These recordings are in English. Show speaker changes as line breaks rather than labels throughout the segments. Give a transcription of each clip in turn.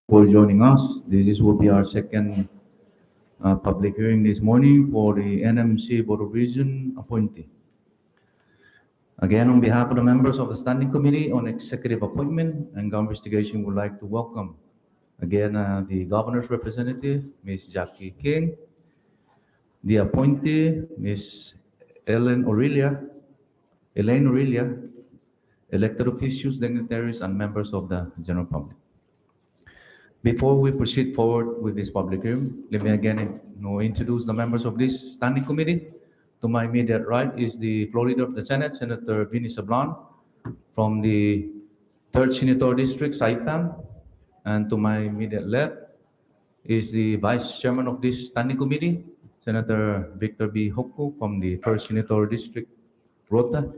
for joining us. This will be our second public hearing this morning for the NMC Board of Regents appointee. Again, on behalf of the members of the Standing Committee on Executive Appointment and Government Investigation, we would like to welcome again the Governor's representative, Ms. Jackie King, the appointee, Ms. Elaine Aurelia, elected officials, dignitaries, and members of the general public. Before we proceed forward with this public hearing, let me again introduce the members of this standing committee. To my immediate right is the Floor Leader of the Senate, Senator Vinny Sablan, from the 3rd Senatorial District, Saipan. And to my immediate left is the Vice Chairman of this standing committee, Senator Victor B. Hoko, from the 1st Senatorial District, Rota.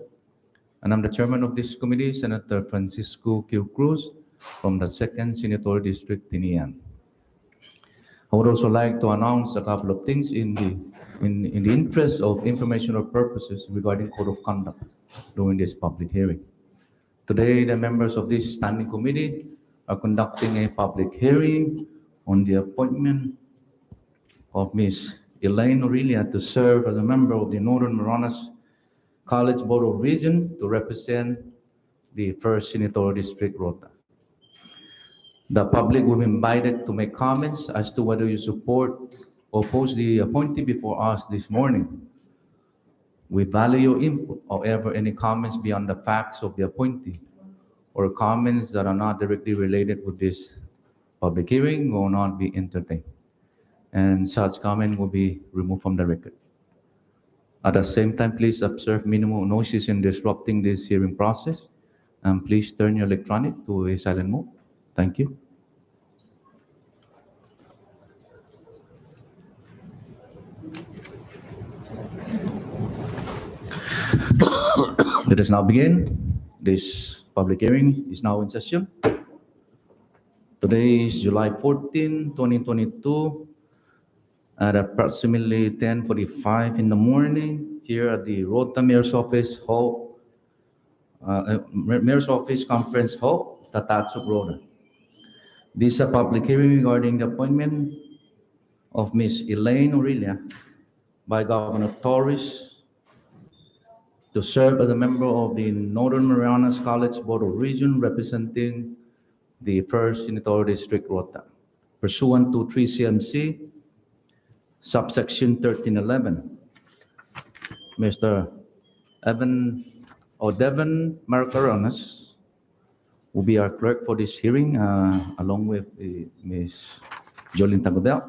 And I'm the Chairman of this committee, Senator Francisco Q. Cruz, from the 2nd Senatorial District, Tinian. I would also like to announce a couple of things in the interest of informational purposes regarding code of conduct during this public hearing. Today, the members of this standing committee are conducting a public hearing on the appointment of Ms. Elaine Aurelia to serve as a member of the Northern Marianas College Board of Regents to represent the 1st Senatorial District, Rota. The public will be invited to make comments as to whether you support or oppose the appointee before us this morning. We value your input. However, any comments beyond the facts of the appointee or comments that are not directly related with this public hearing will not be entertained, and such comment will be removed from the record. At the same time, please observe minimal noises in disrupting this hearing process, and please turn your electronic to a silent mode. Thank you. Let us now begin. This public hearing is now in session. Today is July 14, 2022, at approximately 10:45 in the morning here at the Rota Mayor's Office Hall, Mayor's Office Conference Hall, Tatatsuk, Rota. This is a public hearing regarding the appointment of Ms. Elaine Aurelia by Governor Torres to serve as a member of the Northern Marianas College Board of Regents representing the 1st Senatorial District, Rota, pursuant to 3 CMC, subsection 1311. Mr. Devon Marcaranas will be our clerk for this hearing, along with Ms. Jolene Tagodel.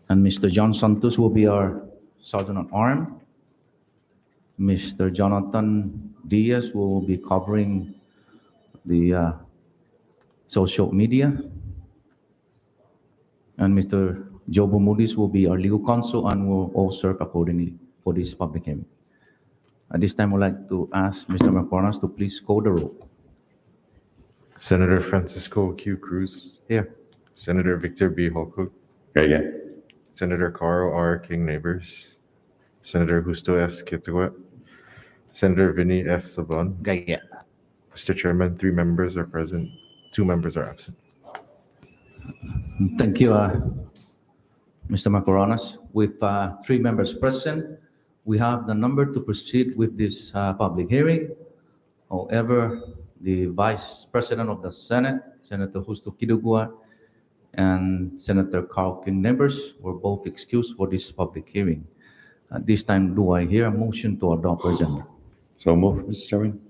And Mr. John Santos will be our Sergeant at Arms. Mr. Jonathan Diaz will be covering the social media. And Mr. Jobo Moody's will be our legal counsel and will all serve accordingly for this public hearing. At this time, I'd like to ask Mr. Macronas to please call the roll.
Senator Francisco Q. Cruz.
Here.
Senator Victor B. Holcook.
Yeah.
Senator Carl R. King Neighbors. Senator Justo S. Kitawet. Senator Vinny F. Sablan.
Yeah.
Mr. Chairman, 3 members are present, 2 members are absent.
Thank you, Mr. Macronas. With 3 members present, we have the number to proceed with this public hearing. However, the Vice President of the Senate, Senator Justo Kidugua, and Senator Carl King Neighbors were both excused for this public hearing. At this time, do I hear a motion to adopt the agenda?
So move, Mr. Chairman.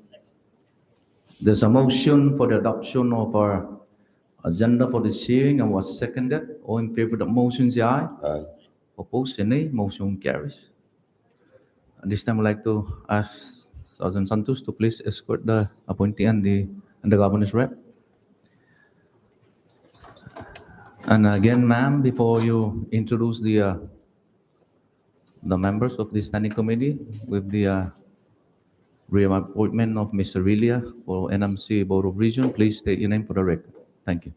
There's a motion for the adoption of our agenda for this hearing and was seconded. All in favor of the motion, say aye.
Aye.
Opposed, say nay. Motion carries. At this time, I'd like to ask Sergeant Santos to please escort the appointee and the governor's rep. And again, ma'am, before you introduce the members of the standing committee with the reappointment of Ms. Aurelia for NMC Board of Regents, please state your name for the record. Thank you.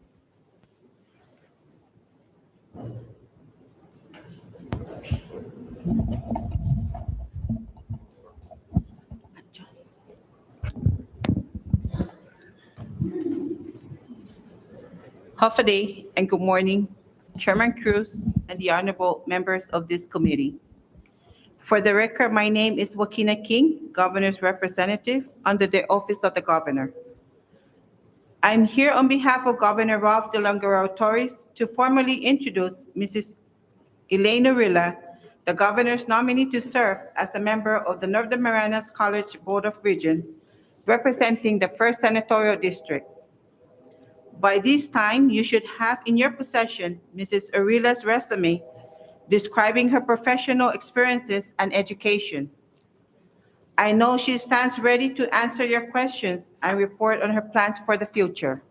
Huffaday, and good morning, Chairman Cruz and the honorable members of this committee. For the record, my name is Wakina King, Governor's representative under the Office of the Governor. I'm here on behalf of Governor Ralph Delongaro Torres to formally introduce Mrs. Elaine Orilla, the governor's nominee to serve as a member of the Northern Marianas College Board of Regents, representing the 1st Senatorial District. By this time, you should have in your possession Mrs. Orilla's resume describing her professional experiences and education. I know she stands ready to answer your questions and report on her plans for the future.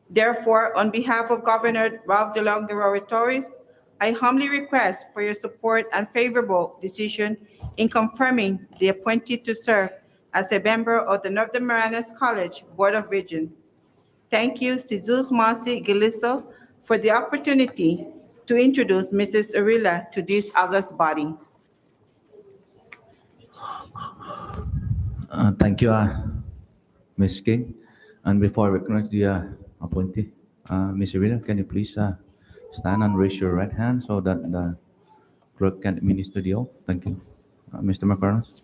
Therefore, on behalf of Governor Ralph Delongaro Torres, I humbly request for your support and favorable decision in confirming the appointee to serve as a member of the Northern Marianas College Board of Regents. Thank you, Jesus Masi Giliso, for the opportunity to introduce Mrs. Orilla to this august body.
Thank you, Ms. King. And before I recognize the appointee, Ms. Irina, can you please stand and raise your right hand so that the clerk can administer the oath? Thank you. Mr. Macarons?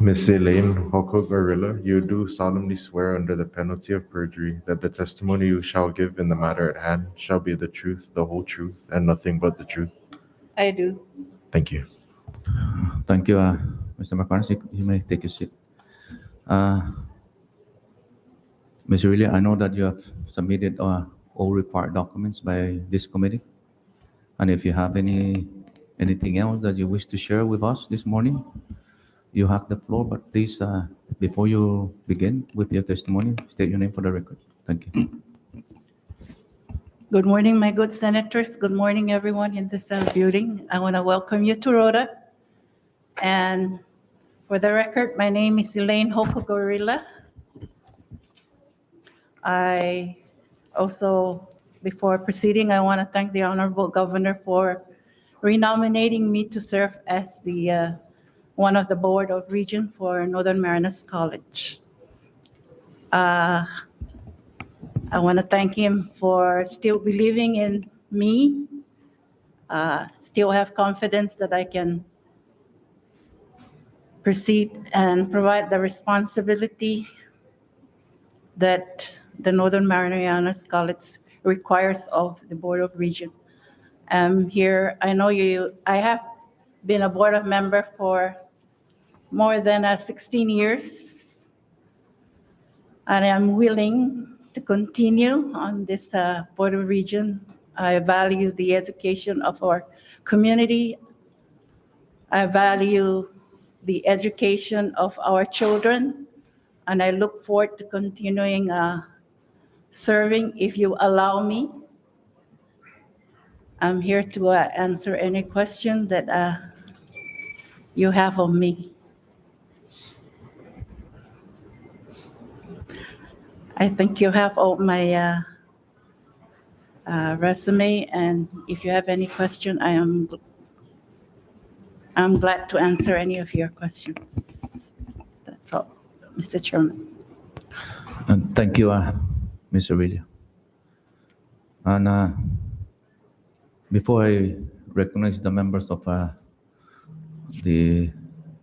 Miss Elaine Hokogorilla, you do solemnly swear under the penalty of perjury that the testimony you shall give in the matter at hand shall be the truth, the whole truth, and nothing but the truth.
I do.
Thank you.
Thank you, Mr. Macarons. You may take your seat. Ms. Aurelia, I know that you have submitted all required documents by this committee. And if you have anything else that you wish to share with us this morning, you have the floor, but please, before you begin with your testimony, state your name for the record. Thank you.
Good morning, my good senators. Good morning, everyone in this building. I want to welcome you to Rhoda. And for the record, my name is Elaine Hokogorilla. I also, before proceeding, I want to thank the Honorable Governor for renominating me to serve as the one of the Board of Regents for Northern Marianas College. I want to thank him for still believing in me, still have confidence that I can proceed and provide the responsibility that the Northern Marianas College requires of the Board of Regents. Here, I know I have been a board of member for more than 16 years, and I'm willing to continue on this Board of Regents. I value the education of our community. I value the education of our children, and I look forward to continuing serving if you allow me. I'm here to answer any question that you have of me. I think you have all my resume, and if you have any question, I'm glad to answer any of your questions. That's all, Mr. Chairman.
And thank you, Ms. Aurelia. And before I recognize the members of the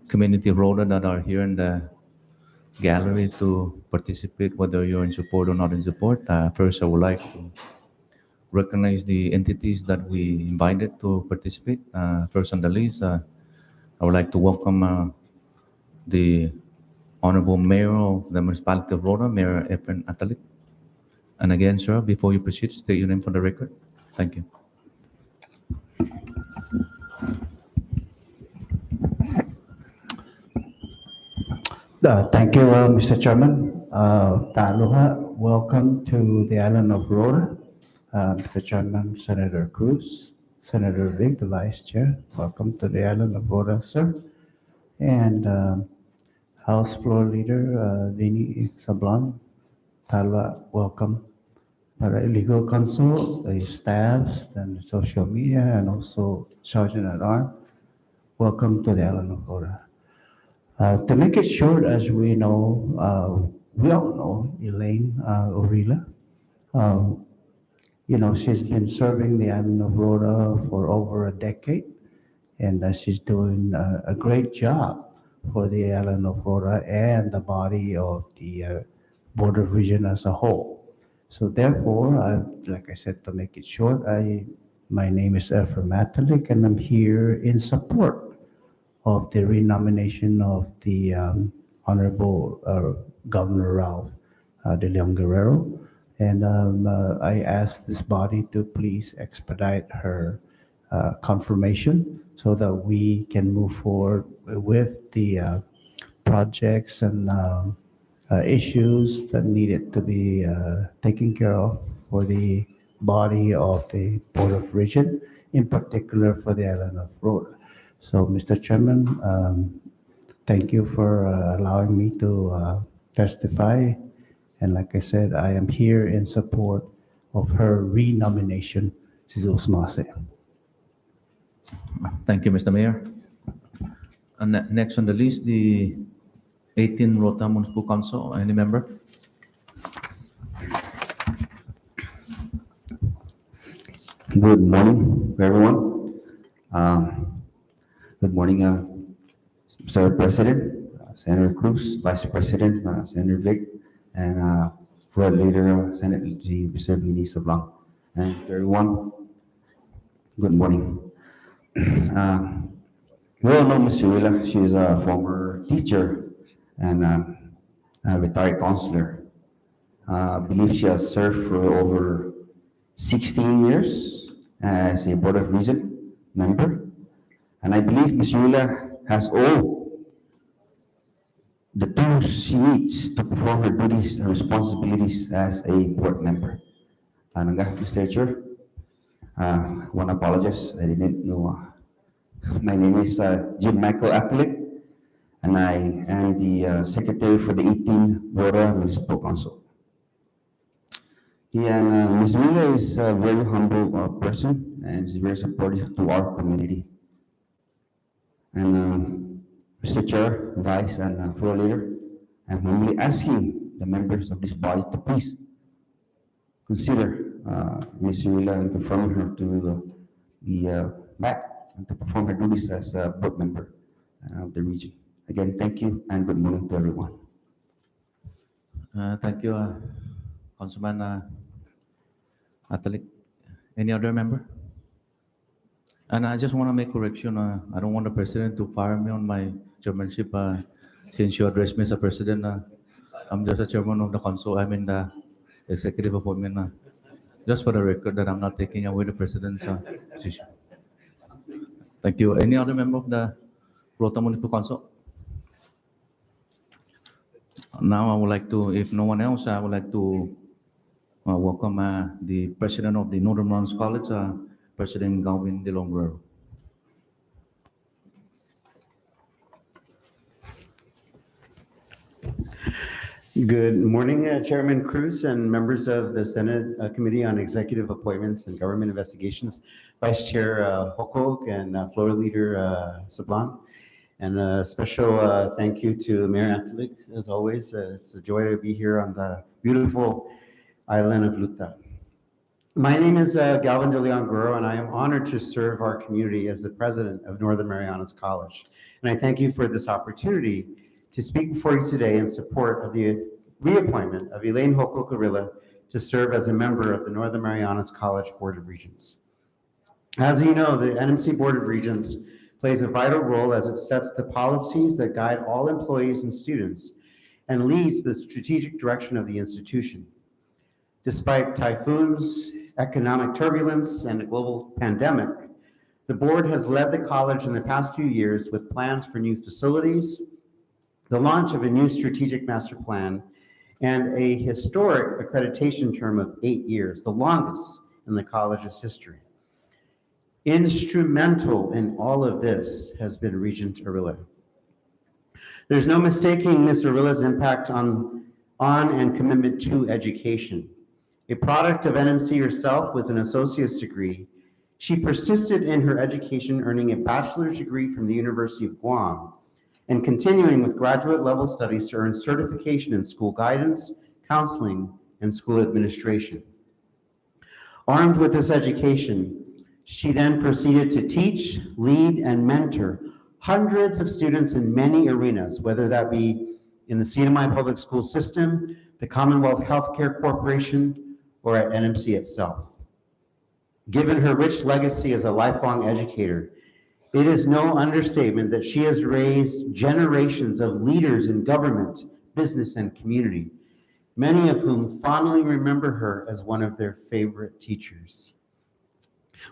community of Rhoda that are here in the gallery to participate, whether you're in support or not in support, first I would like to recognize the entities that we invited to participate. First on the list, I would like to welcome the Honorable Mayor of the Municipality of Rhoda, Mayor Efren Atalik. And again, sir, before you proceed, state your name for the record. Thank you.
Thank you, Mr. Chairman. Ta'aloha, welcome to the island of Rhoda. Mr. Chairman, Senator Cruz, Senator Vic, the Vice Chair, welcome to the island of Rhoda, sir. And House Floor Leader Vinny Sablan, Ta'aloha, welcome. Para legal counsel, the staffs, and the social media, and also Sergeant at Arms, welcome to the island of Rhoda. To make it short, as we know, we all know Elaine Orilla. Um, You know, she's been serving the island of Rota for over a decade, and she's doing a great job for the island of Rota and the body of the Board of Region as a whole. So therefore, like I said, to make it short, my name is Ephraim Atalik, and I'm here in support of the renomination of the Honorable Governor Ralph De Leon Guerrero. And I ask this body to please expedite her confirmation so that we can move forward with the projects and issues that needed to be taken care of for the body of the Board of Regent, in particular for the island of Rota. So, Mr. Chairman, thank you for allowing me to testify. And like I said, I am here in support of her renomination, si Jesus Mase.
Thank you, Mr. Mayor. And next on the list, the 18 Rota Municipal Council. Any member?
Good morning, everyone. Good morning, Mr. President, Senator Cruz, Vice President, Senator Vic, and Floor Leader, Senate Mr. Vini Sablang. And to everyone, good morning. We all know Ms. Uilla. She is a former teacher and a retired counselor. I believe she has served for over 16 years as a Board of Regent member. And I believe Ms. Uilla has all the tools she needs to perform her duties and responsibilities as a board member. Mr. Chair, I want to apologize. I didn't know. My name is Jim Michael Atlik, and I am the secretary for the 18 Rota Municipal Council. Yeah, Ms. Uilla is a very humble person, and she's very supportive to our community. And Mr. Chair, Vice, and Floor Leader, I'm humbly asking the members of this body to please consider Ms. Uilla and confirming her to be back and to perform her duties as a board member of the region. Again, thank you and good morning to everyone.
Thank you, Councilman Atalik. Any other member? And I just want to make correction. I don't want the president to fire me on my chairmanship. Since you addressed me as a president, I'm just a chairman of the council. I'm in the executive appointment. Just for the record, that I'm not taking away the president's position. Thank you. Any other member of the Rota Municipal Council? Now I would like to, if no one else, I would like to welcome the president of the Northern Mountains College, President Galvin De Leon Guerrero.
Good morning, Chairman Cruz and members of the Senate Committee on Executive Appointments and Government Investigations, Vice Chair Hokok and Floor Leader Sablan. And a special thank you to Mayor Antalik, as always. It's a joy to be here on the beautiful island of Luta. My name is Galvin De Leon Guerrero, and I am honored to serve our community as the president of Northern Marianas College. And I thank you for this opportunity to speak before you today in support of the reappointment of Elaine Hoko Carrilla to serve as a member of the Northern Marianas College Board of Regents. As you know, the NMC Board of Regents plays a vital role as it sets the policies that guide all employees and students and leads the strategic direction of the institution. Despite typhoons, economic turbulence, and a global pandemic, the board has led the college in the past few years with plans for new facilities, the launch of a new strategic master plan, and a historic accreditation term of 8 years, the longest in the college's history. Instrumental in all of this has been Regent Arilla. There's no mistaking Ms. Arilla's impact on and commitment to education. A product of NMC herself with an associate's degree, she persisted in her education, earning a bachelor's degree from the University of Guam and continuing with graduate level studies to earn certification in school guidance, counseling, and school administration. Armed with this education, she then proceeded to teach, lead, and mentor hundreds of students in many arenas, whether that be in the CNMI public school system, the Commonwealth Healthcare Corporation, or at NMC itself. Given her rich legacy as a lifelong educator, it is no understatement that she has raised generations of leaders in government, business, and community, many of whom fondly remember her as one of their favorite teachers.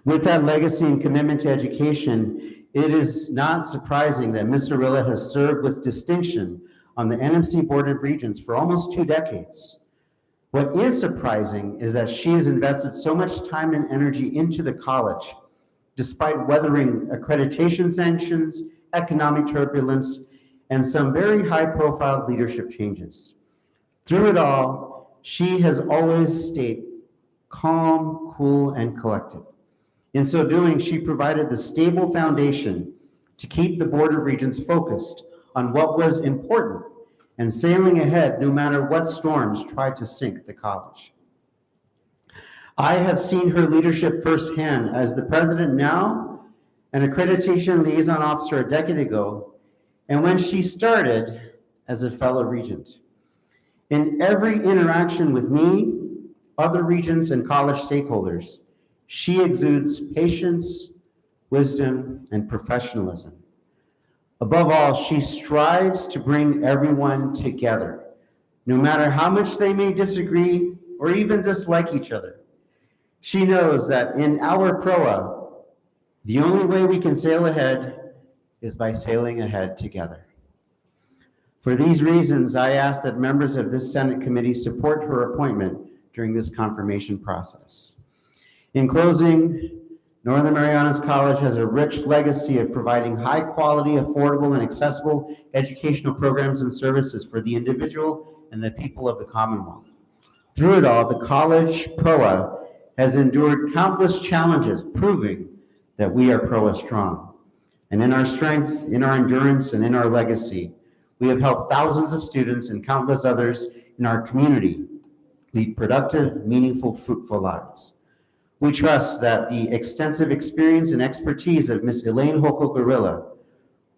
With that legacy and commitment to education, it is not surprising that Ms. Arilla has served with distinction on the NMC Board of Regents for almost 2 decades. What is surprising is that she has invested so much time and energy into the college, despite weathering accreditation sanctions, economic turbulence, and some very high-profile leadership changes. Through it all, she has always stayed calm, cool, and collected. In so doing, she provided the stable foundation to keep the Board of Regents focused on what was important and sailing ahead no matter what storms tried to sink the college. I have seen her leadership firsthand as the president now, an accreditation liaison officer a decade ago, and when she started as a fellow regent. In every interaction with me, other regents, and college stakeholders, she exudes patience, wisdom, and professionalism. Above all, she strives to bring everyone together, no matter how much they may disagree or even dislike each other. She knows that in our PROA, the only way we can sail ahead is by sailing ahead together. For these reasons, I ask that members of this Senate committee support her appointment during this confirmation process. In closing, Northern Marianas College has a rich legacy of providing high-quality, affordable, and accessible educational programs and services for the individual and the people of the Commonwealth. Through it all, the college PROA has endured countless challenges, proving that we are PROA strong. And in our strength, in our endurance, and in our legacy, we have helped thousands of students and countless others in our community lead productive, meaningful, fruitful lives. We trust that the extensive experience and expertise of Ms. Elaine Hoko-Gorilla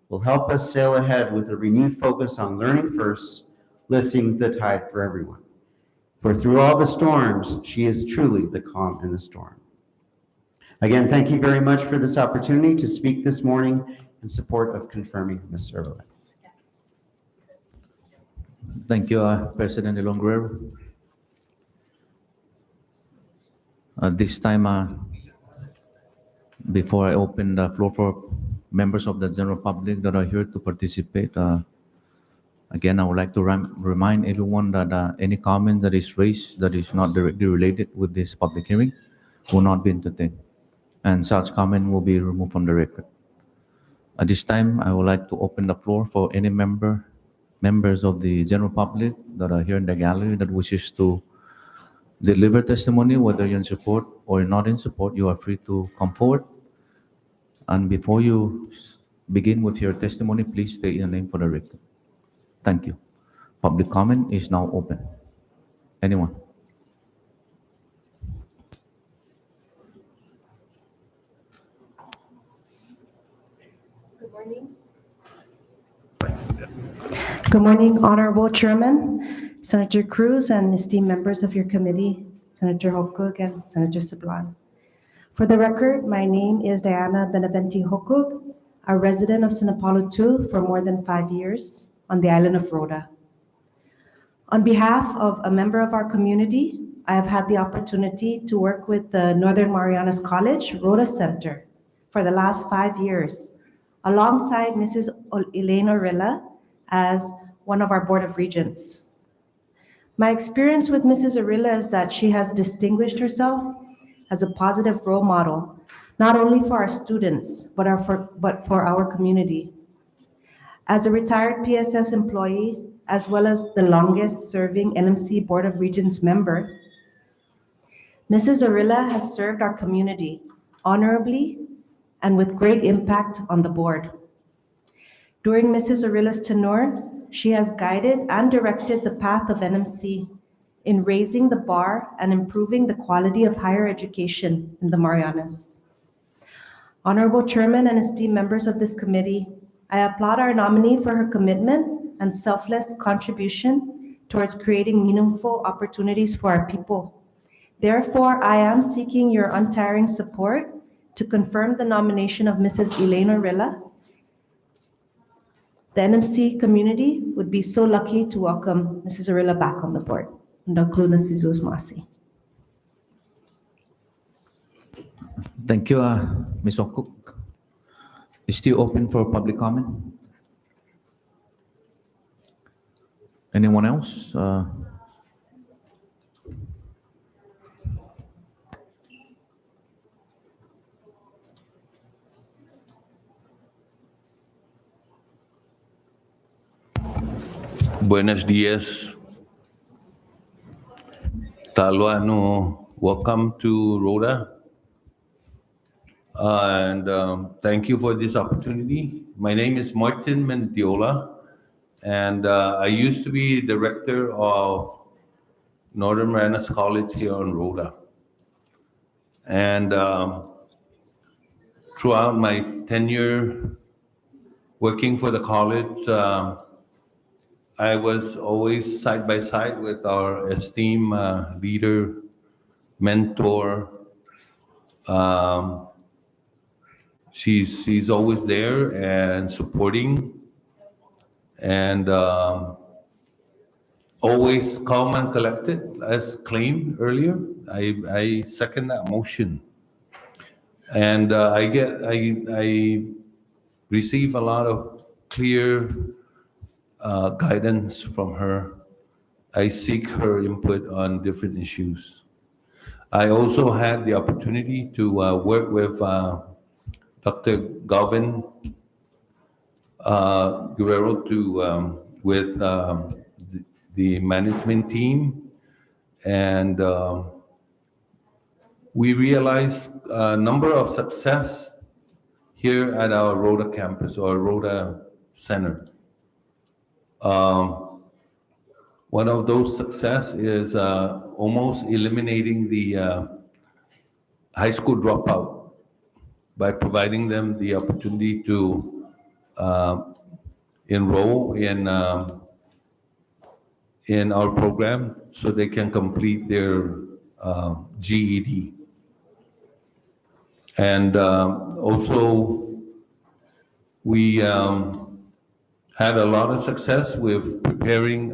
will help us sail ahead with a renewed focus on learning first, lifting the tide for everyone. For through all the storms, she is truly the calm in the storm. Again, thank you very much for this opportunity to speak this morning in support of confirming Ms. Arilla.
Thank you, President Elon Guerrero. This time, before I open the floor for members of the general public that are here to participate, again, I would like to remind everyone that any comment that is raised that is not directly related with this public hearing will not be entertained, and such comment will be removed from the record. At this time, I would like to open the floor for any members of the general public that are here in the gallery that wishes to deliver testimony, whether you're in support or not in support. You are free to come forward. And before you begin with your testimony, please state your name for the record. Thank you. Public comment is now open. Anyone?
Good morning. Good morning, Honorable Chairman, Senator Cruz, and esteemed members of your committee, Senator Hokuk and Senator Sablan. For the record, my name is Diana Benavente Hokuk, a resident of Sinapalu 2 for more than 5 years on the island of Rhoda. On behalf of a member of our community, I have had the opportunity to work with the Northern Marianas College Rhoda Center for the last 5 years, alongside Mrs. Elaine Arilla as one of our Board of Regents. My experience with Mrs. Arilla is that she has distinguished herself as a positive role model, not only for our students, but for our community. As a retired PSS employee, as well as the longest serving NMC Board of Regents member, Mrs. Arilla has served our community honorably and with great impact on the board. During Mrs. Arilla's tenure, she has guided and directed the path of NMC in raising the bar and improving the quality of higher education in the Marianas. Honorable Chairman and esteemed members of this committee, I applaud our nominee for her commitment and selfless contribution towards creating meaningful opportunities for our people. Therefore, I am seeking your untiring support to confirm the nomination of Mrs. Elaine Orilla. The NMC community would be so lucky to welcome Mrs. Orilla back on the board. Ndakluna Sizuz Masi.
Thank you, Ms. Okuk. Is still open for public comment? Anyone else?
Buenos dias. Taloano, welcome to Rhoda. Thank you for this opportunity. My name is Martin Mendiola, and I used to be director of Northern Marianas College here in Rhoda. And throughout my tenure working for the college, I was always side by side with our esteemed leader, mentor. She's always there and supporting, and always calm and collected, as claimed earlier. I second that motion, and I receive a lot of clear guidance from her. I seek her input on different issues. I also had the opportunity to work with Dr. Galvin Guerrero with the management team, and we realized a number of success here at our Rhoda campus or Rhoda Center. One of those success is almost eliminating the high school dropout by providing them the opportunity to enroll in our program so they can complete their GED. And also, we had a lot of success with preparing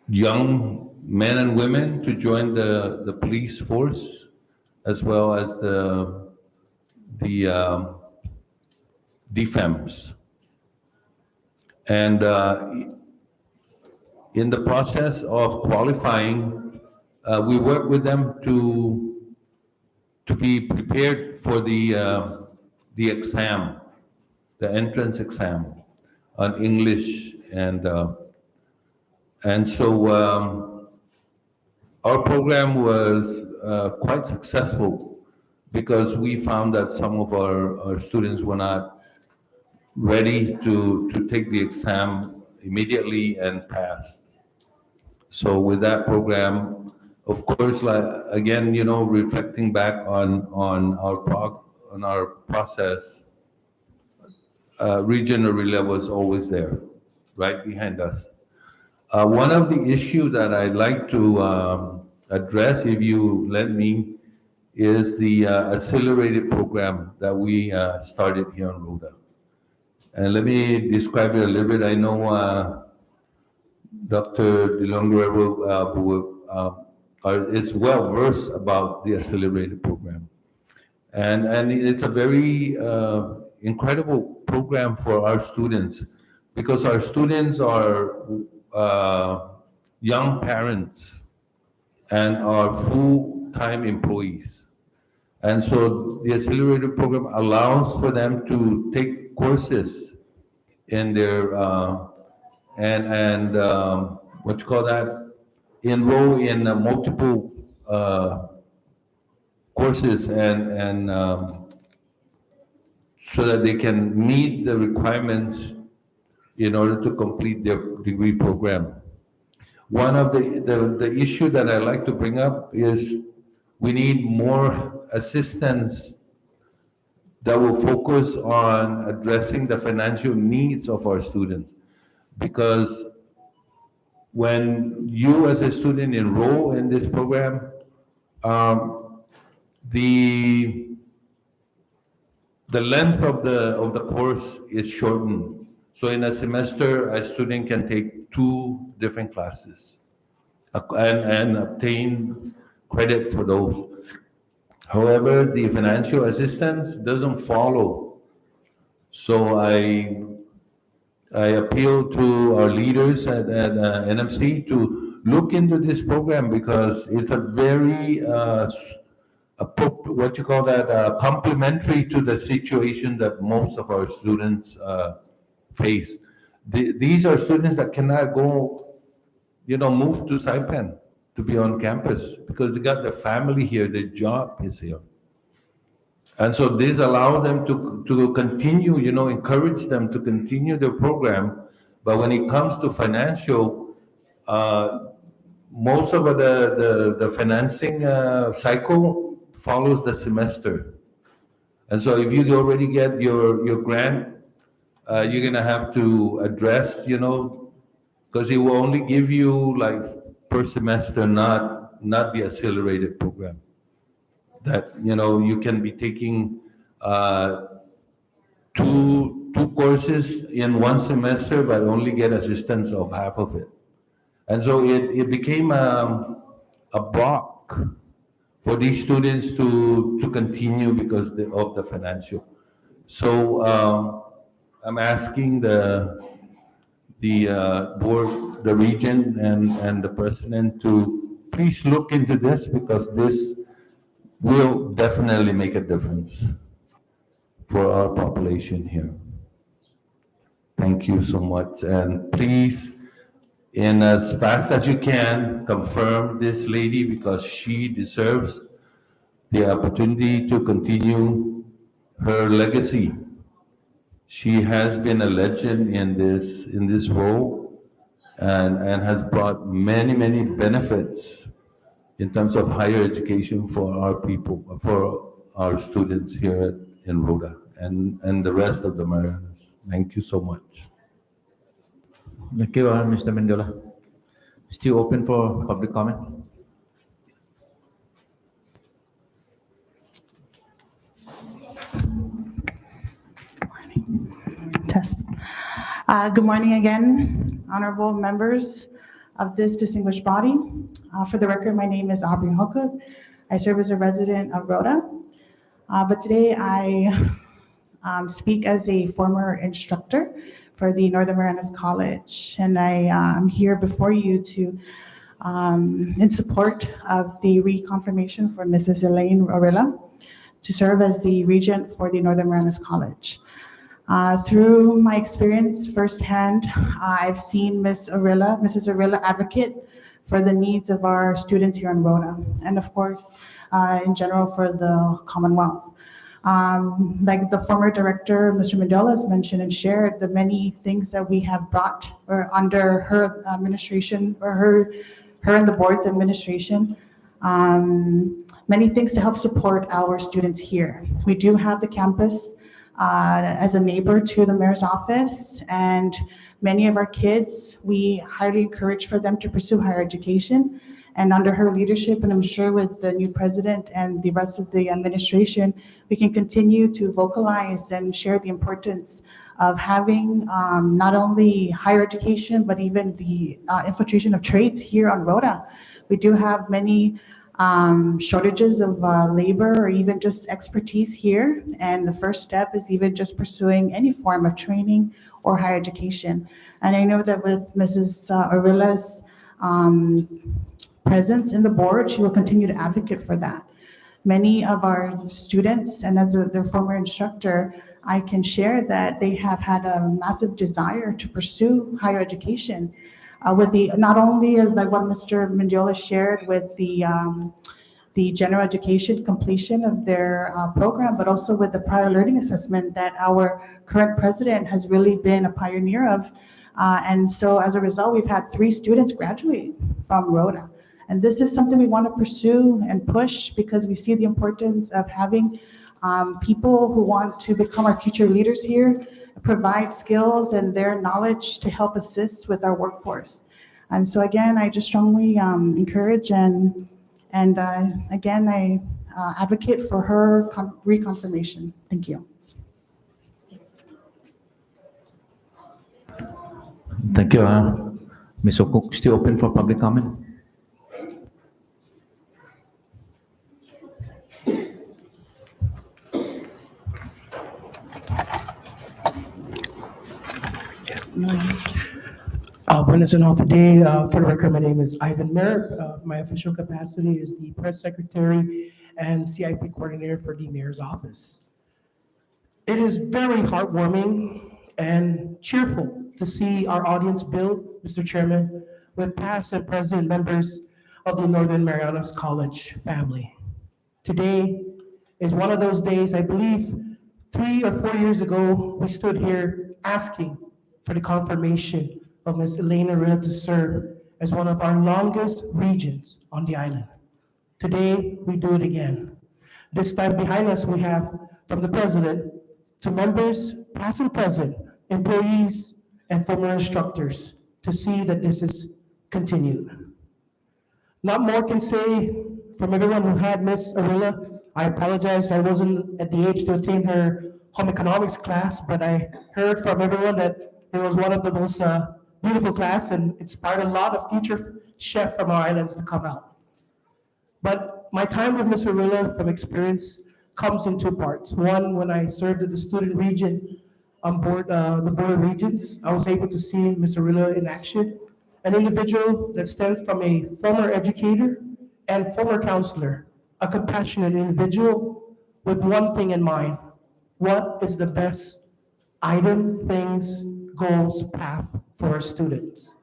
young men and women to join the police force, as well as the DFEMS. And in the process of qualifying, we work with them to be prepared for the exam, the entrance exam on English, and so our program was quite successful because we found that some of our students were not ready to take the exam immediately and pass. So with that program, of course, again, reflecting back on our process, Region Orilla was always there, right behind us. One of the issues that I'd like to address, if you let me, is the accelerated program that we started here in Rhoda. And let me describe it a little bit. I know Dr. DeLongero is well versed about the accelerated program. And it's a very incredible program for our students, because our students are young parents and are full-time employees. And so the accelerated program allows for them to take courses in their, enroll in multiple courses and so that they can meet the requirements in order to complete their degree program. One of the issue that I like to bring up is we need more assistance that will focus on addressing the financial needs of our students. Because when you as a student enroll in this program, the length of the course is shortened. So in a semester, a student can take 2 different classes and obtain credit for those. However, the financial assistance doesn't follow. So I appeal to our leaders at NMC to look into this program because it's a very what you call that, complementary to the situation that most of our students face. These are students that cannot go, move to Saipan to be on campus because they got their family here, their job is here. And so this allows them to continue, encourage them to continue their program. But when it comes to financial, most of the financing cycle follows the semester. And so if you already get your grant, you're gonna have to address, because it will only give you like per semester, not the accelerated program. That, you can be taking two courses in one semester, but only get assistance of half of it. And so it became a block for these students to continue because of the financial. So I'm asking the board, the region, and the president to please look into this because this will definitely make a difference for our population here. Thank you so much, and please, in as fast as you can, confirm this lady because she deserves the opportunity to continue her legacy. She has been a legend in this role and has brought many benefits in terms of higher education for our people, for our students here in Rhoda and the rest of the Marianas. Thank you so much.
Thank you, Mr. Mendiola. Still open for public comment?
Test. Good morning again, honorable members of this distinguished body. For the record, my name is Aubrey Hokuk. I serve as a resident of Rhoda, but today I speak as a former instructor for the Northern Marianas College, and I am here before you to, in support of the reconfirmation for Mrs. Elaine Orilla to serve as the regent for the Northern Marianas College. Through my experience firsthand, I've seen Mrs. Orilla advocate for the needs of our students here in Rhoda, and of course, in general for the Commonwealth. Like the former director, Mr. Mendiola, has mentioned and shared the many things that we have brought under her administration, or her and the board's administration, many things to help support our students here. We do have the campus as a neighbor to the mayor's office, and many of our kids, we highly encourage for them to pursue higher education. And under her leadership, and I'm sure with the new president and the rest of the administration, we can continue to vocalize and share the importance of having not only higher education, but even the infiltration of trades here on Rhoda. We do have many shortages of labor or even just expertise here. And the first step is even just pursuing any form of training or higher education. And I know that with Mrs. Orilla's presence in the board, she will continue to advocate for that. Many of our students, and as their former instructor, I can share that they have had a massive desire to pursue higher education. With the, not only as like what Mr. Mendiola shared with the the general education completion of their program, but also with the prior learning assessment that our current president has really been a pioneer of. And so as a result, we've had 3 students graduate from Rhoda. And this is something we want to pursue and push because we see the importance of having people who want to become our future leaders here, provide skills and their knowledge to help assist with our workforce. And so again, I just strongly encourage and again, I advocate for her reconfirmation. Thank you.
Thank you. Ms. Okuk, still open for public comment?
Buenos and all today. For the record, my name is Ivan Merrick. My official capacity is the press secretary and CIP coordinator for the mayor's office. It is very heartwarming and cheerful to see our audience build, Mr. Chairman, with past and present members of the Northern Marianas College family. Today is one of those days, I believe 3 or 4 years ago, we stood here asking for the confirmation of Ms. Elena Rilla to serve as one of our longest regents on the island. Today, we do it again. This time behind us, we have from the president to members, past and present, employees, and former instructors to see that this is continued. Not more can say from everyone who had Ms. Arilla. I apologize, I wasn't at the age to attend her home economics class, but I heard from everyone that it was one of the most beautiful class and inspired a lot of future chefs from our islands to come out. But my time with Ms. Arilla from experience comes in 2 parts. One, when I served at the student region on board the Board of Regents, I was able to see Ms. Arilla in action, an individual that stems from a former educator and former counselor, a compassionate individual with one thing in mind: what is the best item, things, goals, path for our students?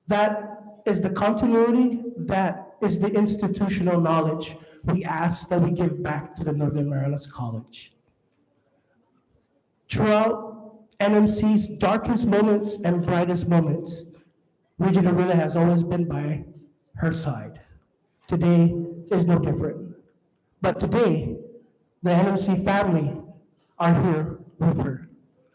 That is the continuity, that is the institutional knowledge we ask that we give back to the Northern Marianas College. Throughout NMC's darkest moments and brightest moments, Regent Arilla has always been by her side. Today is no different. But today, the NMC family are here with her.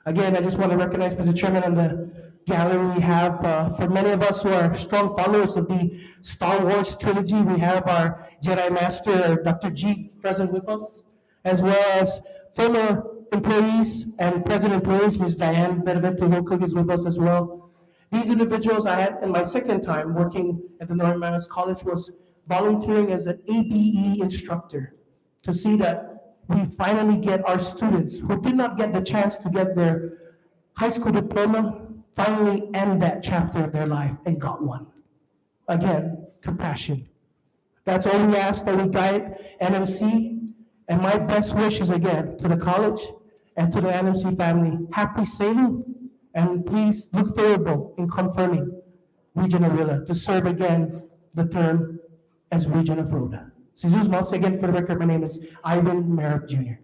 Again, I just want to recognize Mr. Chairman on the gallery. We have, for many of us who are strong followers of the Star Wars trilogy, we have our Jedi Master, Dr. G, present with us, as well as former employees and present employees, Ms. Diane Benavente-Hillcook is with us as well. These individuals I had in my second time working at the Northern Marianas College was volunteering as an ABE instructor to see that we finally get our students who did not get the chance to get their high school diploma finally end that chapter of their life and got one. Again, compassion. That's all we ask, that we guide NMC, and my best wishes again to the college and to the NMC family. Happy sailing, and please look favorable in confirming Regent Arilla to serve again the term as Regent of Rhoda. Jesus Mouse, again for the record, my name is Ivan Merrick Jr.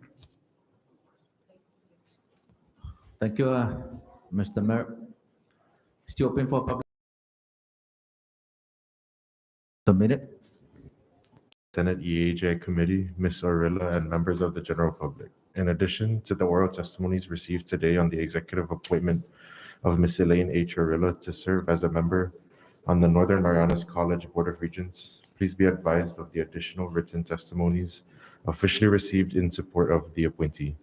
Thank you, Mr. Merrick. Still open for public. Submitted.
Senate EAJ Committee, Ms. Arilla, and members of the general public. In addition to the oral testimonies received today on the executive appointment of Ms. Elaine H. Arilla to serve as a member on the Northern Marianas College Board of Regents, please be advised of the additional written testimonies officially received in support of the appointee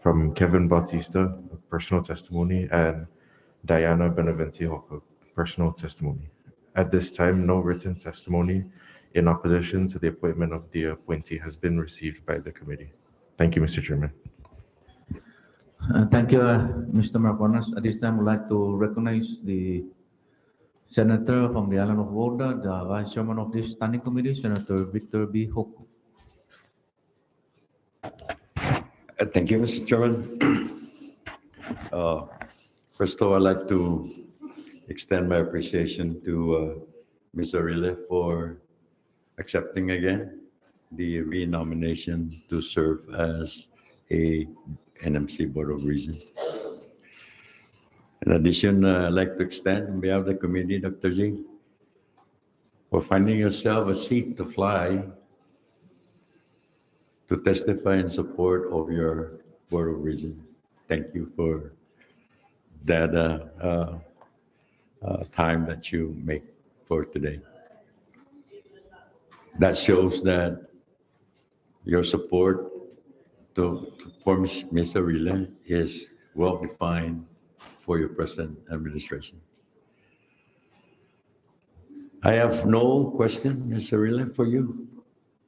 from Kevin Bautista, personal testimony, and Diana Benavente-Hillcook, personal testimony. At this time, no written testimony in opposition to the appointment of the appointee has been received by the committee. Thank you, Mr. Chairman.
Thank you, Mr. Marconas. At this time, I'd like to recognize the Senator from the island of Rhoda, the Vice Chairman of this standing committee, Senator Victor B. Hoku.
Thank you, Mr. Chairman. First of all, I'd like to extend my appreciation to Ms. Arilla for accepting again the renomination to serve as a NMC Board of Regents. In addition, I'd like to extend on behalf of the committee, Dr. G, for finding yourself a seat to fly to testify in support of your Board of Regents. Thank you for that time that you make for today. That shows that your support for Ms. Arilla is well defined for your present administration. I have no question, Ms. Arilla, for you,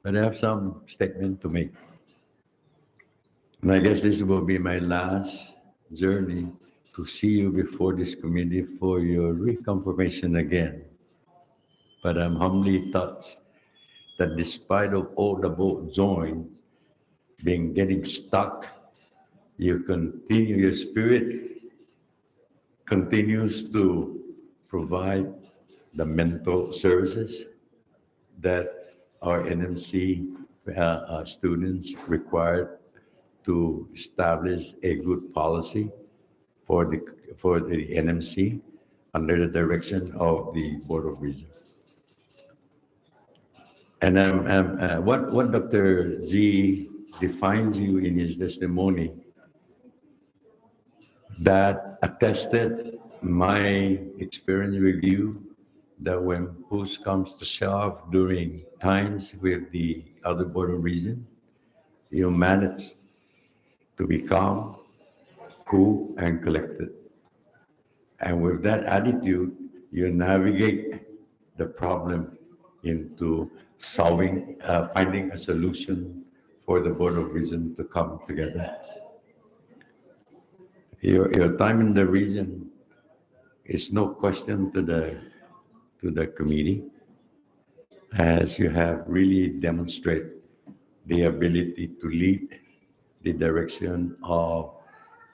but I have some statement to make. And I guess this will be my last journey to see you before this committee for your reconfirmation again. But I'm humbly touched that despite of all the boat joined getting stuck, you continue, your spirit continues to provide the mental services that our NMC students required to establish a good policy for the NMC under the direction of the Board of Regents. And what Dr. G defines you in his testimony that attested my experience with you, that when push comes to shove during times with the other Board of Regents, you manage to be calm, cool, and collected. And with that attitude, you navigate the problem into solving, finding a solution for the Board of Regents to come together. Your time in the region is no question to the committee, as you have really demonstrated the ability to lead the direction of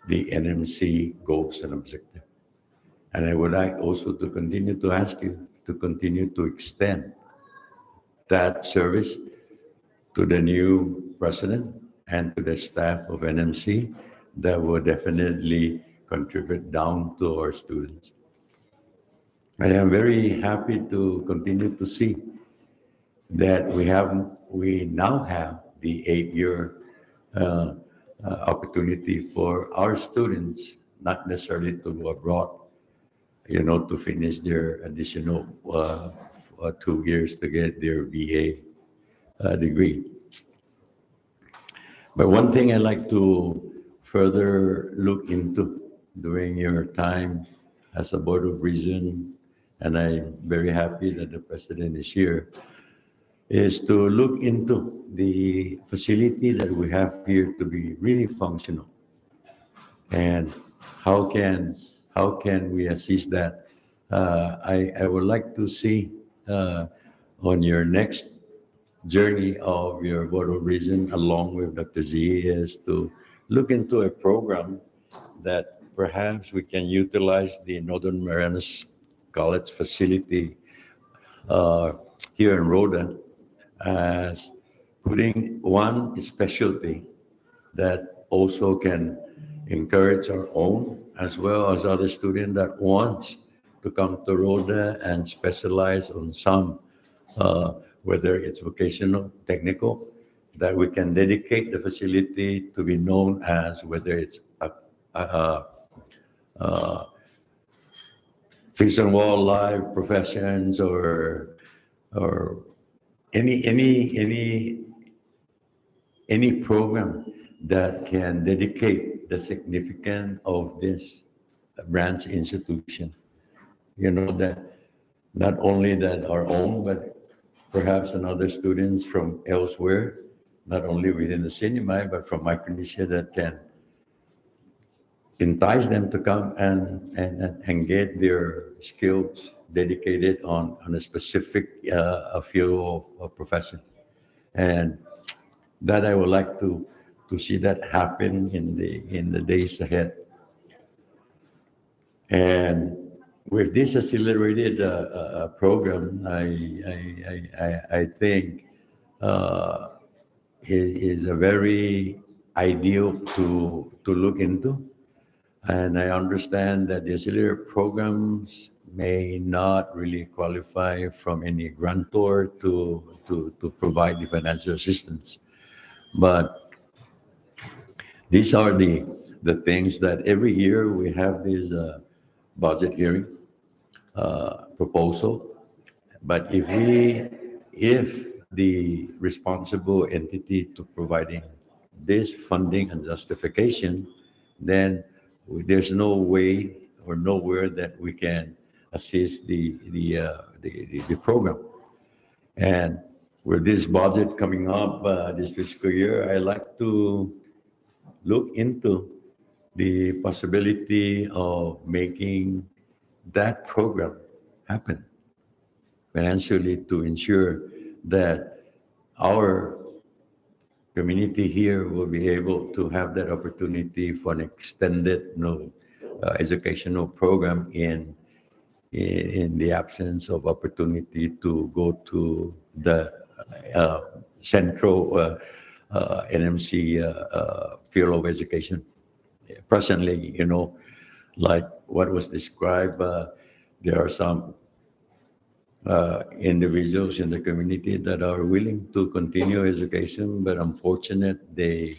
the NMC goals and objectives. And I would like also to continue to ask you to continue to extend that service to the new president and to the staff of NMC that will definitely contribute down to our students. I am very happy to continue to see that we now have the 8-year opportunity for our students, not necessarily to go abroad, to finish their additional 2 years to get their BA degree. But one thing I'd like to further look into during your time as a Board of Regents, and I'm very happy that the President is here, is to look into the facility that we have here to be really functional. And how can we assist that? I would like to see on your next journey of your Board of Regents, along with Dr. Z, is to look into a program that perhaps we can utilize the Northern Marianas College facility here in Rhoda as putting one specialty that also can encourage our own as well as other students that wants to come to Rhoda and specialize on some, whether it's vocational, technical, that we can dedicate the facility to be known as, whether it's fish and wildlife professions or any program that can dedicate the significance of this branch institution. That not only that our own, but perhaps another students from elsewhere, not only within the cinema, but from Micronesia, that can entice them to come and get their skills dedicated on a specific field of profession. And that I would like to see that happen in the days ahead. And with this accelerated program, I think is a very ideal to look into. And I understand that the accelerated programs may not really qualify from any grantor to provide the financial assistance. But these are the things that every year we have this budget hearing proposal. But if the responsible entity to providing this funding and justification, then there's no way or nowhere that we can assist the program. And with this budget coming up this fiscal year, I like to look into the possibility of making that program happen financially to ensure that our community here will be able to have that opportunity for an extended educational program in the absence of opportunity to go to the central NMC field of education. Presently, like what was described, there are some individuals in the community that are willing to continue education, but unfortunately,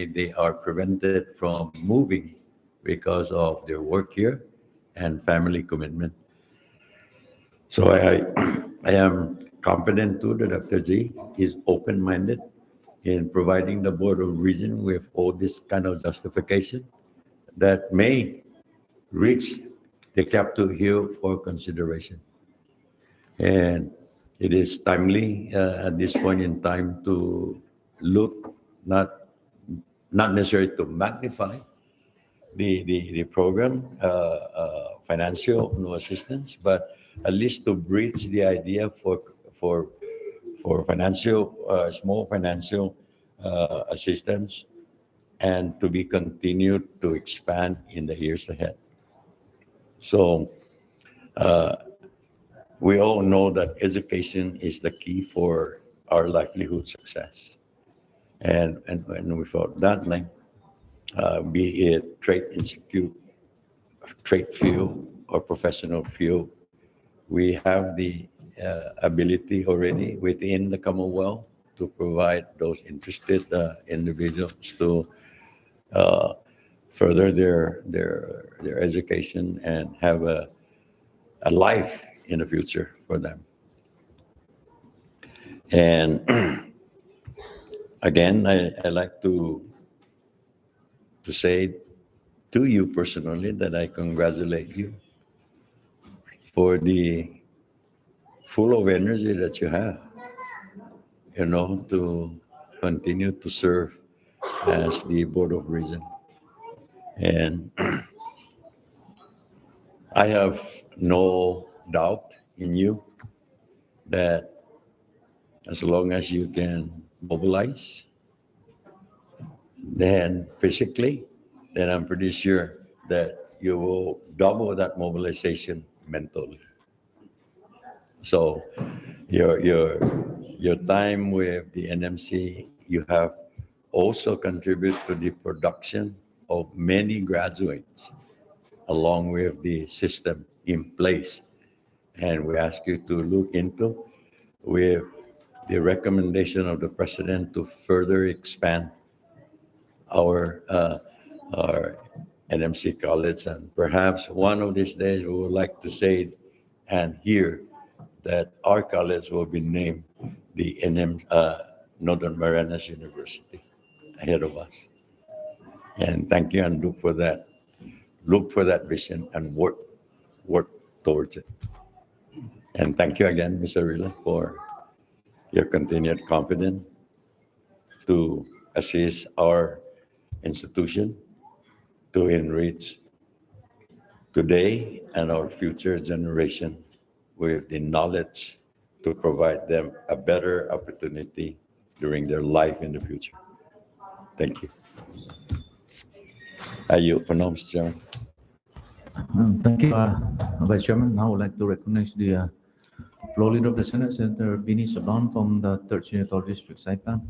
they are prevented from moving because of their work here and family commitment. So I am confident too that Dr. G is open-minded in providing the Board of Regents with all this kind of justification that may reach the Capitol Hill for consideration. And it is timely at this point in time to look, not necessarily to magnify the program, financial assistance, but at least to bridge the idea for financial, small financial assistance, and to be continued to expand in the years ahead. So we all know that education is the key for our livelihood success. And without that, be it trade institute, trade field, or professional field, we have the ability already within the Commonwealth to provide those interested individuals to further their education and have a life in the future for them. And again, I like to say to you personally that I congratulate you for the full of energy that you have, to continue to serve as the Board of Regents. And I have no doubt in you that as long as you can mobilize, then physically, then I'm pretty sure that you will double that mobilization mentally. So your time with the NMC, you have also contributed to the production of many graduates along with the system in place. And we ask you to look into with the recommendation of the President to further expand our NMC college. And perhaps one of these days we would like to say and hear that our college will be named the Northern Marianas University ahead of us. And thank you, and look for that vision and work towards it. And thank you again, Mr. Rila, for your continued confidence to assist our institution to enrich today and our future generation with the knowledge to provide them a better opportunity during their life in the future. Thank you. I yield for now, Mr. Chairman.
Thank you, Vice Chairman. Now I would like to recognize the floor leader of the Senate, Senator Bini Sablan from the 3rd Senatorial District, Saipan.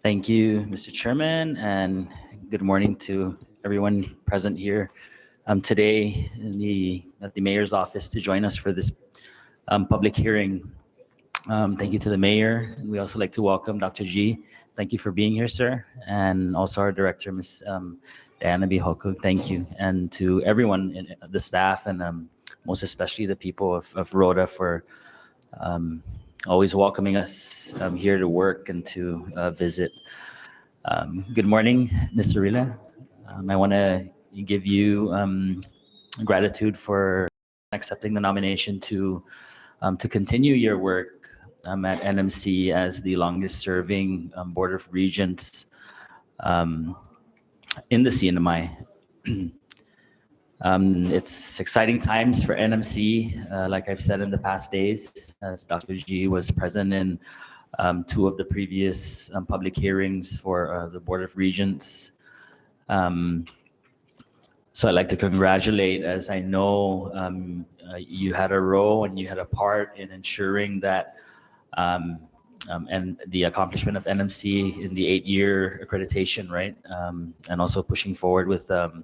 Thank you, Mr. Chairman, and good morning to everyone present here today at the Mayor's office to join us for this public hearing. Thank you to the Mayor. We also like to welcome Dr. G. Thank you for being here, sir, and also our Director, Ms. Diana B. Hokuk. Thank you, and to everyone in the staff, and most especially the people of Rhoda for always welcoming us here to work and to visit. Good morning, Mr. Rila. I want to give you gratitude for accepting the nomination to continue your work at NMC as the longest-serving Board of Regents in the CNMI. It's exciting times for NMC, like I've said in the past days, as Dr. G was present in 2 of the previous public hearings for the Board of Regents. So I'd like to congratulate, as I know you had a role and you had a part in ensuring that and the accomplishment of NMC in the 8-year accreditation, right? And also pushing forward with the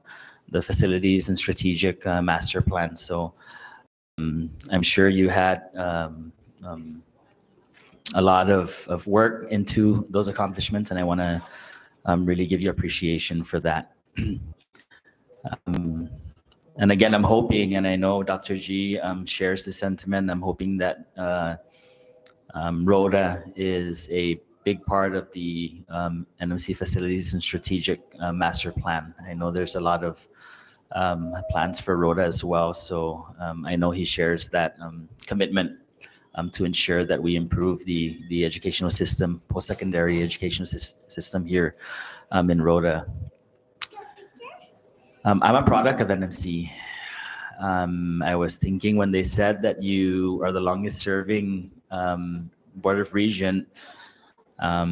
facilities and strategic master plan. So I'm sure you had a lot of work into those accomplishments, and I want to really give you appreciation for that. And again, I'm hoping, and I know Dr. G shares the sentiment, I'm hoping that Rhoda is a big part of the NMC facilities and strategic master plan. I know there's a lot of plans for Rhoda as well, so I know he shares that commitment to ensure that we improve the educational system, post-secondary educational system here in Rhoda. I'm a product of NMC. I was thinking when they said that you are the longest serving Board of Regent, I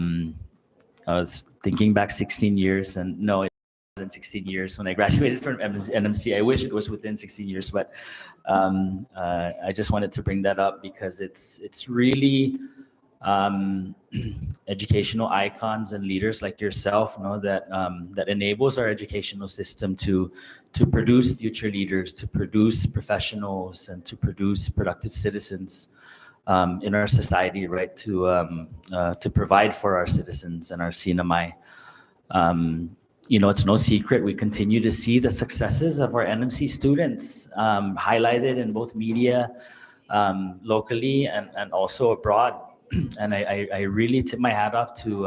was thinking back 16 years, and no, it wasn't 16 years when I graduated from NMC. I wish it was within 16 years, but I just wanted to bring that up because it's really educational icons and leaders like yourself, that enables our educational system to produce future leaders, to produce professionals, and to produce productive citizens in our society, right? To provide for our citizens and our CNMI. It's no secret we continue to see the successes of our NMC students highlighted in both media, locally and also abroad. And I really tip my hat off to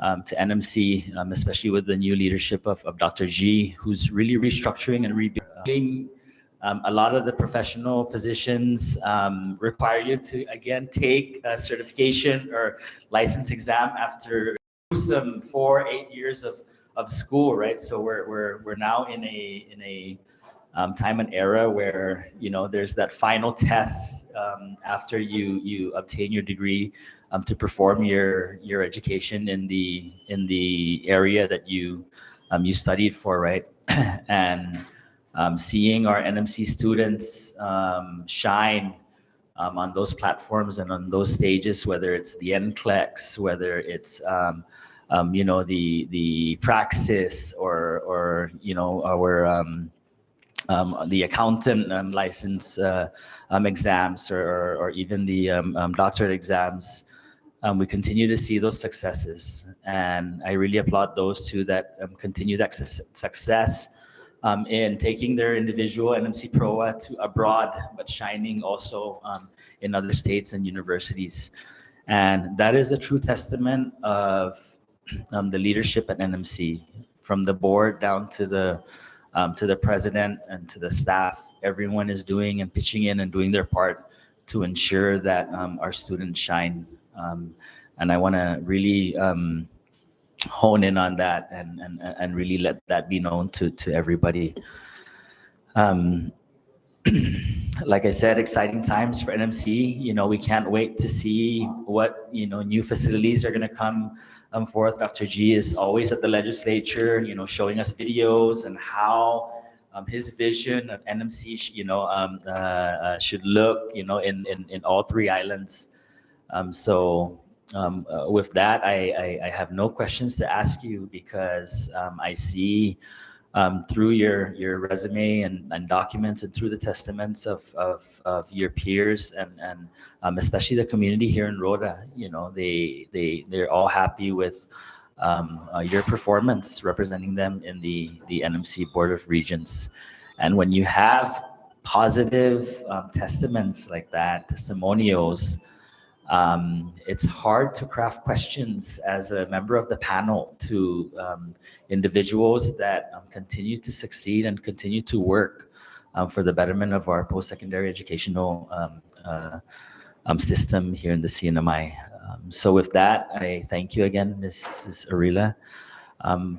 NMC, especially with the new leadership of Dr. G, who's really restructuring and rebuilding. A lot of the professional positions require you to, again, take a certification or license exam after some 4-8 years of school, right? So we're now in a time and era where there's that final test after you obtain your degree to perform your education in the area that you studied for, right? And seeing our NMC students shine on those platforms and on those stages, whether it's the NCLEX, whether it's the Praxis or our the accountant license exams or even the doctorate exams, we continue to see those successes. And I really applaud those two that continue that success in taking their individual NMC PROA to abroad, but shining also in other states and universities. And that is a true testament of the leadership at NMC, from the board down to the president and to the staff. Everyone is doing and pitching in and doing their part to ensure that our students shine. And I want to really hone in on that and really let that be known to everybody. like I said, exciting times for NMC. We can't wait to see what, new facilities are going to come forth. Dr. G is always at the legislature, showing us videos and how his vision of NMC, should look, in all three islands. With that, I have no questions to ask you because I see through your resume and documents and through the testaments of your peers and especially the community here in Rhoda, they're all happy with your performance representing them in the NMC Board of Regents. And when you have positive testaments like that, testimonials, it's hard to craft questions as a member of the panel to individuals that continue to succeed and continue to work for the betterment of our post-secondary educational system here in the CNMI. So with that, I thank you again, Mrs. Arila,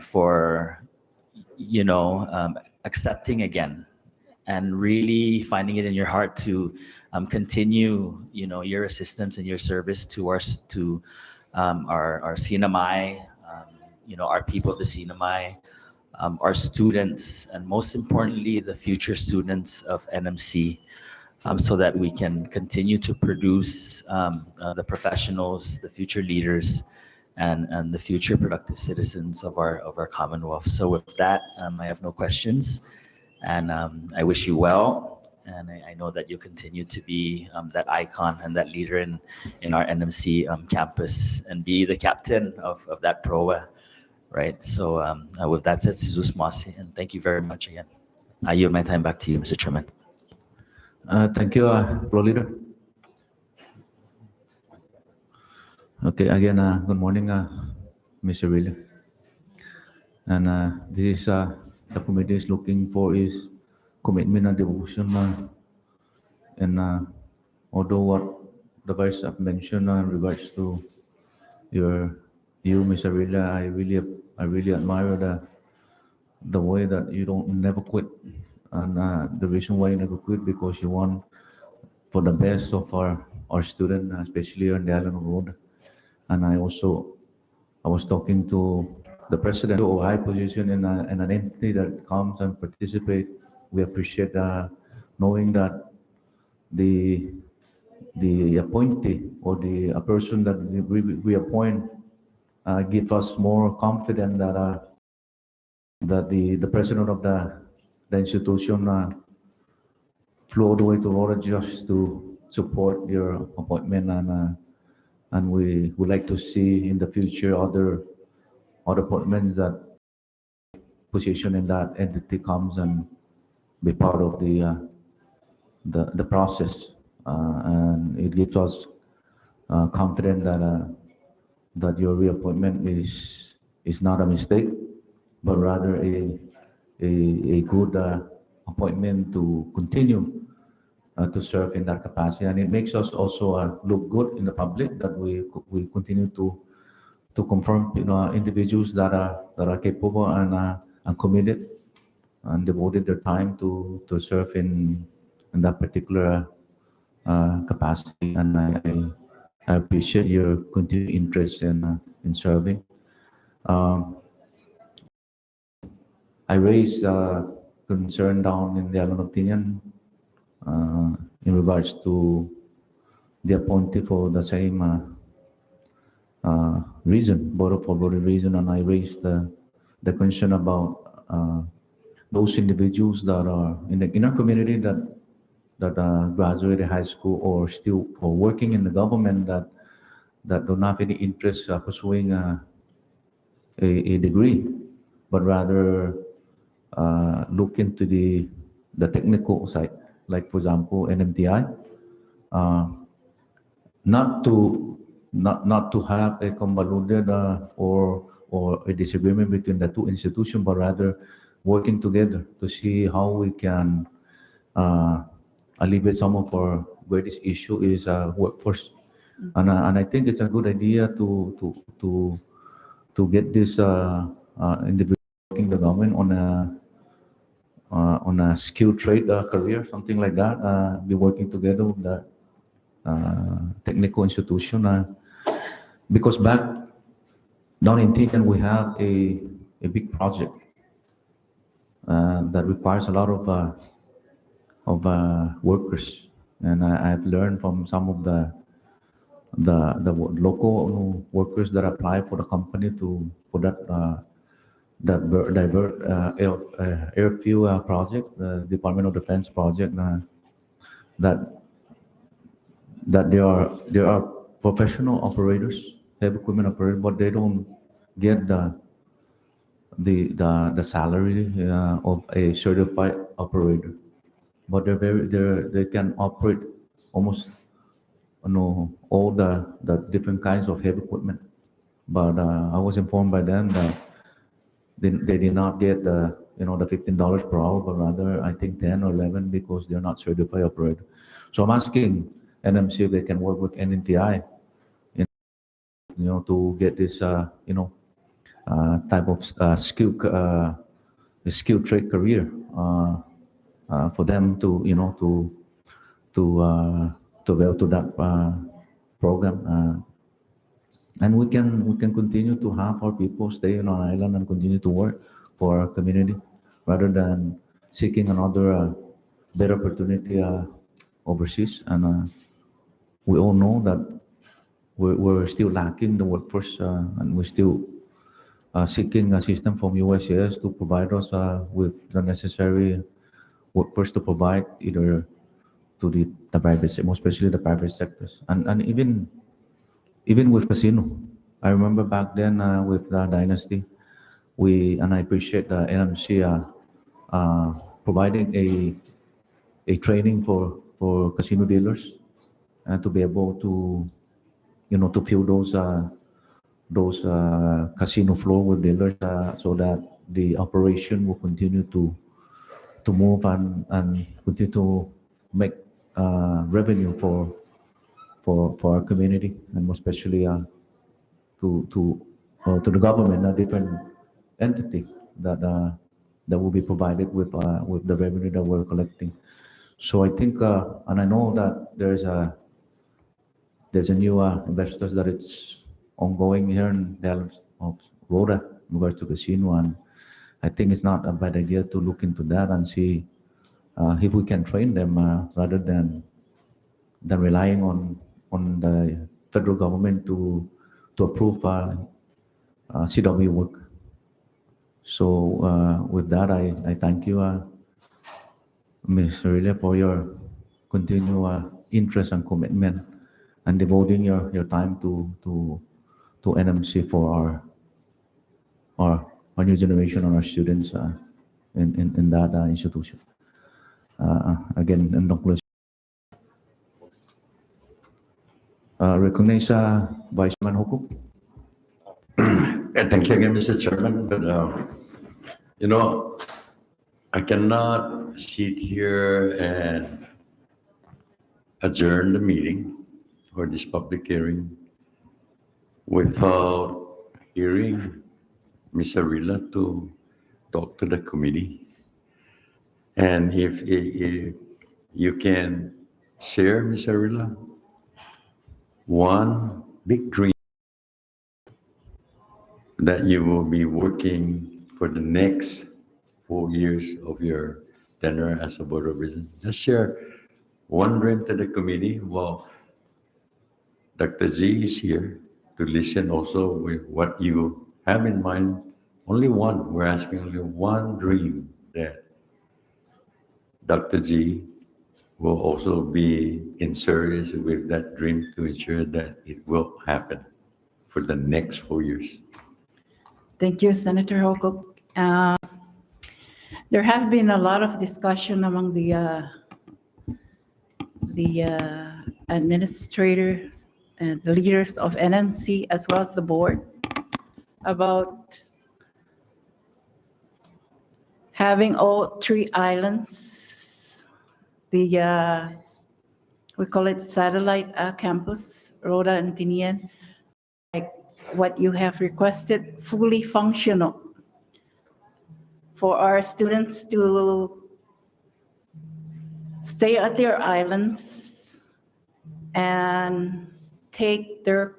for accepting again and really finding it in your heart to continue, your assistance and your service to our CNMI, our people of the CNMI, our students, and most importantly, the future students of NMC, so that we can continue to produce the professionals, the future leaders, and the future productive citizens of our Commonwealth. So with that, I have no questions. And I wish you well. And I know that you continue to be that icon and that leader in our NMC campus and be the captain of that PROA, right? So with that said, Jesus Masi, and thank you very much again. I yield my time back to you, Mr. Chairman.
Thank you, Floor Leader. Okay, again, good morning, Mr. William. And this is the committee is looking for is commitment and devotion. And although what the Vice have mentioned in regards to you, Mr. Rilla, I really admire the way that you don't never quit. And the reason why you never quit because you want for the best of our students, especially on the island of Rhoda. And I was talking to the president of a high position in an entity that comes and participate. We appreciate knowing that the appointee or a person that we appoint give us more confidence that the president of the institution flew all the way to Rhoda just to support your appointment, and we would like to see in the future other appointments that position in that entity comes and be part of the process, and it gives us confidence that your reappointment is not a mistake, but rather a good appointment to continue to serve in that capacity, and it makes us also look good in the public that we continue to confirm individuals that are capable and committed and devoted their time to serve in that particular capacity, and I appreciate your continued interest in serving. I raised concern down in the island of Tinian in regards to the appointee for the same reason, for voting reason, and I raised the concern about those individuals that are in our community that graduated high school or still working in the government that don't have any interest pursuing a degree, but rather look into the technical side, like for example NMTI, not to have a convoluted or a disagreement between the two institutions, but rather working together to see how we can alleviate some of our greatest issue is workforce, and I think it's a good idea to get this individual working the government on a skill trade career, something like that. Be working together with the technical institution. Because back down in Tinian, we have a big project that requires a lot of workers, and I've learned from some of the local workers that apply for the company for that divert airfield project, the Department of Defense project, that there are professional operators, heavy equipment operators, but they don't get the salary of a certified operator. But they can operate almost all the different kinds of heavy equipment. But I was informed by them that they did not get the the $15 per hour, but rather I think 10 or 11 because they're not certified operator. So I'm asking NMC if they can work with NNTI, to get this type of skill trade career for them to avail to that program. And we can continue to have our people stay on our island and continue to work for our community rather than seeking another better opportunity overseas. And we all know that we're still lacking the workforce, and we're still seeking assistance from USCIS to provide us with the necessary workforce to provide either to the private sector, especially the private sectors, and even with casino. I remember back then with the Dynasty, and I appreciate the NMC providing a training for casino dealers and to be able to to fill those casino floor with dealers so that the operation will continue to move and continue to make revenue for our community, and more especially to the government, a different entity that will be provided with the revenue that we're collecting. So I think, and I know that there's a new investors that it's ongoing here in the island of Rhoda in regards to casino, and I think it's not a bad idea to look into that and see if we can train them rather than relying on the federal government to approve CW work. So with that, I thank you, Ms. Aurelia, for your continued interest and commitment and devoting your time to NMC for our new generation and our students in that institution. Again, in conclusion, recognize Vice Chairman Hoko.
Thank you again, Mr. Chairman. But I cannot sit here and adjourn the meeting or this public hearing without hearing Ms. Arilla to talk to the committee. And if you can share, Ms. Arilla, one big dream that you will be working for the next 4 years of your tenure as a Board of Regents. Just share one dream to the committee. Well, Dr. Z is here to listen also with what you have in mind. Only one, we're asking only one dream that Dr. Z will also be in service with that dream to ensure that it will happen for the next 4 years.
Thank you, Senator Hoko. There have been a lot of discussion among the administrators and the leaders of NMC as well as the board about having all 3 islands, we call it satellite campus, Rhoda and Tinian, like what you have requested, fully functional. for our students to stay at their islands and take their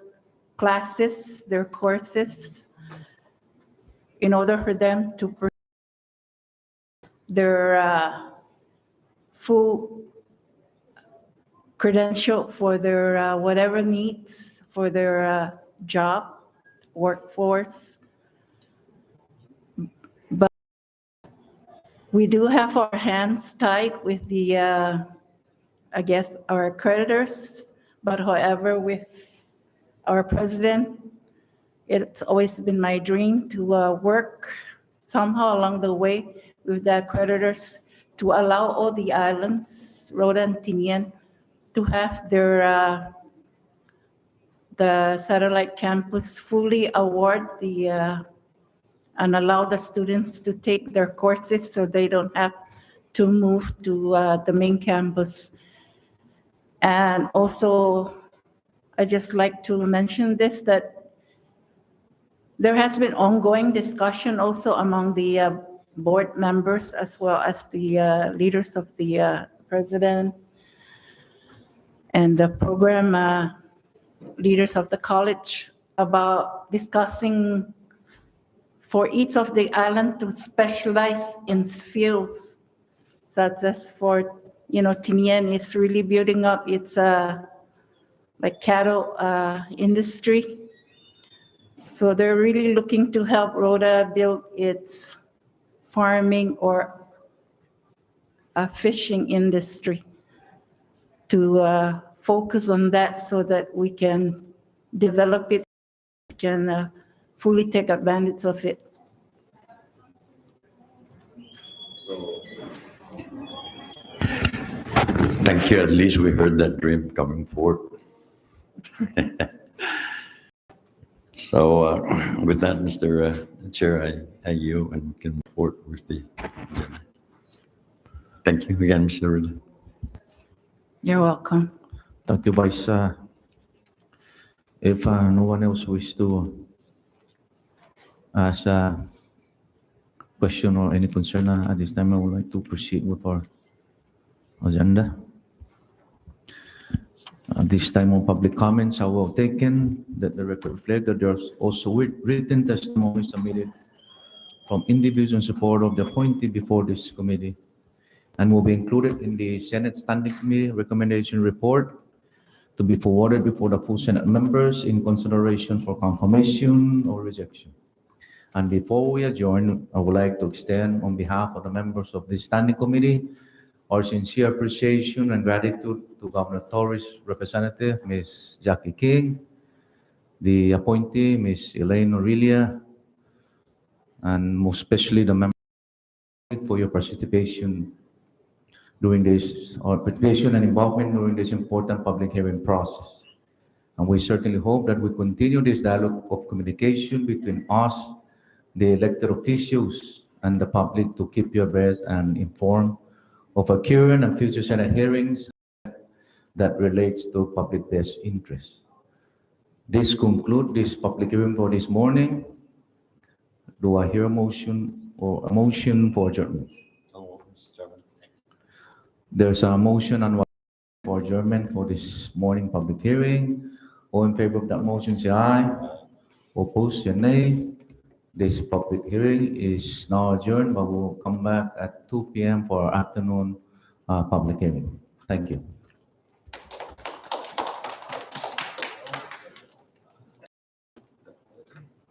classes, their courses, in order for them to pursue their full credential for their whatever needs for their job, workforce. But we do have our hands tied with the, I guess, our creditors. But however, with our president, it's always been my dream to work somehow along the way with the creditors to allow all the islands, Rhoda and Tinian, to have their the satellite campus fully award the and allow the students to take their courses so they don't have to move to the main campus. And also, I just like to mention this, that there has been ongoing discussion also among the board members as well as the leaders of the president and the program leaders of the college about discussing for each of the island to specialize in fields, such as for, Tinian is really building up its like cattle industry. So they're really looking to help Rhoda build its farming or fishing industry to focus on that so that we can develop it, can fully take advantage of it.
Thank you. At least we heard that dream coming forth. So with that, Mr. Chair, I yield and can move forward with the agenda. Thank you again, Mr. Rida.
You're welcome.
Thank you, Vice. If no one else wishes to ask a question or any concern at this time, I would like to proceed with our agenda. At this time of public comments, I will taken that the record reflect that there's also written testimony submitted from individuals in support of the appointee before this committee and will be included in the Senate Standing Committee recommendation report to be forwarded before the full Senate members in consideration for confirmation or rejection. And before we adjourn, I would like to extend on behalf of the members of this Standing Committee our sincere appreciation and gratitude to Governor Torres' representative, Ms. Jackie King, the appointee, Ms. Elaine Aurelia, and most especially the members for your participation during this, or participation and involvement during this important public hearing process. And we certainly hope that we continue this dialogue of communication between us, the elected officials, and the public to keep you abreast and informed of our current and future Senate hearings that relates to public best interest. This concludes this public hearing for this morning. Do I hear a motion or a motion for adjournment? There's a motion and for adjournment for this morning public hearing. All in favor of that motion, say aye. Opposed, say nay. This public hearing is now adjourned, but we'll come back at 2 p.m. for our afternoon public hearing. Thank you.